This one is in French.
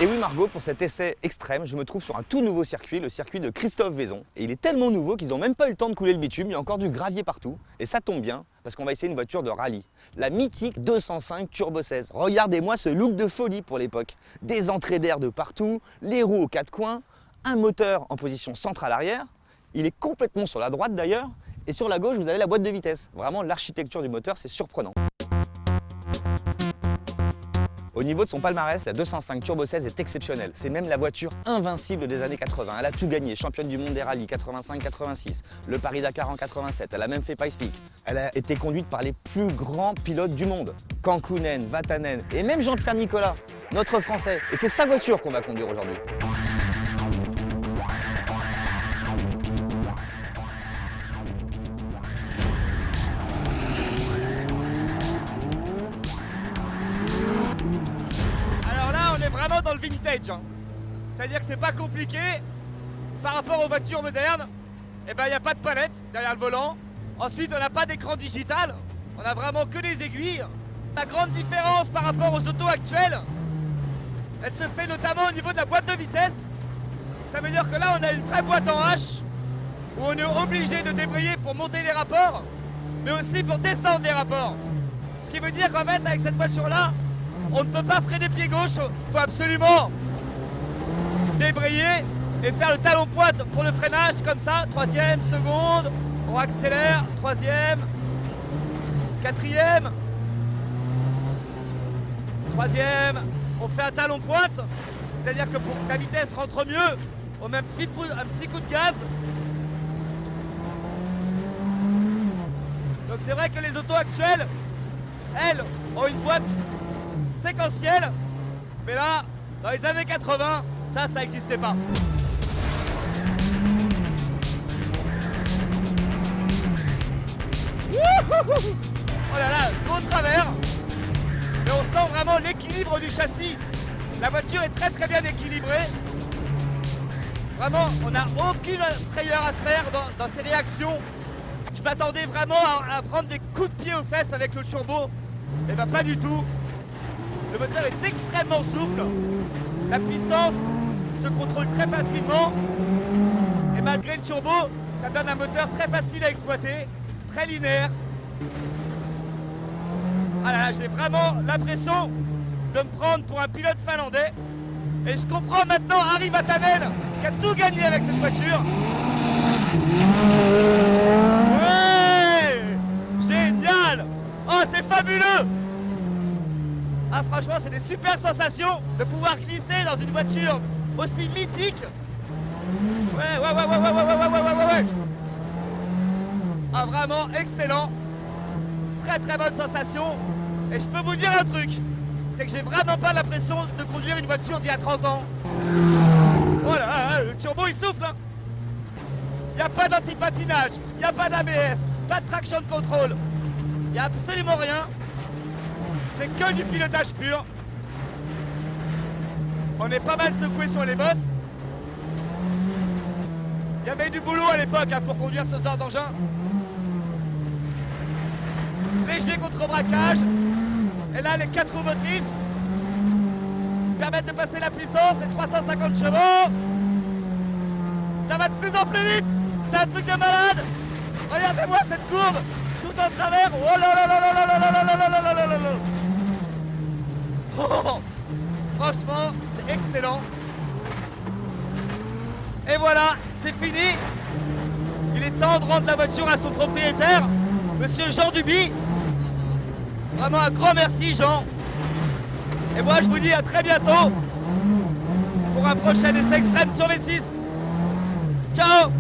Et oui Margot, pour cet essai extrême, je me trouve sur un tout nouveau circuit, le circuit de Christophe Vaison. Et il est tellement nouveau qu'ils n'ont même pas eu le temps de couler le bitume, il y a encore du gravier partout. Et ça tombe bien, parce qu'on va essayer une voiture de rallye. La mythique 205 Turbo 16. Regardez-moi ce look de folie pour l'époque. Des entrées d'air de partout, les roues aux quatre coins, un moteur en position centrale arrière. Il est complètement sur la droite d'ailleurs. Et sur la gauche, vous avez la boîte de vitesse. Vraiment, l'architecture du moteur, c'est surprenant. Au niveau de son palmarès, la 205 Turbo 16 est exceptionnelle. C'est même la voiture invincible des années 80. Elle a tout gagné, championne du monde des rallyes 85-86, le Paris-Dakar en 87, elle a même fait Pikes Peak. Elle a été conduite par les plus grands pilotes du monde. Kankkunen, Vatanen et même Jean-Pierre Nicolas, notre Français. Et c'est sa voiture qu'on va conduire aujourd'hui. Vraiment dans le vintage, hein. C'est-à-dire que c'est pas compliqué par rapport aux voitures modernes. Et ben il n'y a pas de palette derrière le volant. Ensuite on n'a pas d'écran digital, on a vraiment que des aiguilles. La grande différence par rapport aux autos actuelles, elle se fait notamment au niveau de la boîte de vitesse. Ça veut dire que là on a une vraie boîte en H où on est obligé de débrayer pour monter les rapports, mais aussi pour descendre les rapports. Ce qui veut dire qu'en fait avec cette voiture là, on ne peut pas freiner pied gauche, il faut absolument débrayer et faire le talon pointe pour le freinage comme ça, troisième, seconde, on accélère, troisième, quatrième, troisième, on fait un talon pointe, c'est-à-dire que pour que la vitesse rentre mieux, on met un petit coup de gaz. Donc c'est vrai que les autos actuelles, elles, ont une boîte séquentielle, mais là, dans les années 80, ça n'existait pas. Oh là là, gros travers, mais on sent vraiment l'équilibre du châssis. La voiture est très très bien équilibrée. Vraiment, on n'a aucune frayeur à se faire dans ces réactions. Je m'attendais vraiment à prendre des coups de pied aux fesses avec le turbo, et ben pas du tout. Le moteur est extrêmement souple, la puissance se contrôle très facilement et malgré le turbo, ça donne un moteur très facile à exploiter, très linéaire. Ah là là, j'ai vraiment l'impression de me prendre pour un pilote finlandais et je comprends maintenant Harri Vatanen qui a tout gagné avec cette voiture. Ouais, génial! Oh, c'est fabuleux! Ah franchement c'est des super sensations de pouvoir glisser dans une voiture aussi mythique. Ouais. Ah vraiment excellent. Très très bonne sensation. Et je peux vous dire un truc, c'est que j'ai vraiment pas l'impression de conduire une voiture d'il y a 30 ans. Voilà, le turbo il souffle hein. Il n'y a pas d'anti-patinage, il n'y a pas d'ABS, pas de traction control. Il n'y a absolument rien. C'est que du pilotage pur. On est pas mal secoué sur les bosses. Il y avait du boulot à l'époque hein, pour conduire ce genre d'engin. Léger contre-braquage. Et là, les 4 roues motrices permettent de passer la puissance, les 350 chevaux. Ça va de plus en plus vite. C'est un truc de malade. Regardez-moi cette courbe, tout en travers. Oh là là là là là là là là là là là là là. Oh, franchement, c'est excellent. Et voilà, c'est fini. Il est temps de rendre la voiture à son propriétaire, monsieur Jean Duby. Vraiment un grand merci, Jean. Et moi, je vous dis à très bientôt pour un prochain essai extrême sur V6. Ciao!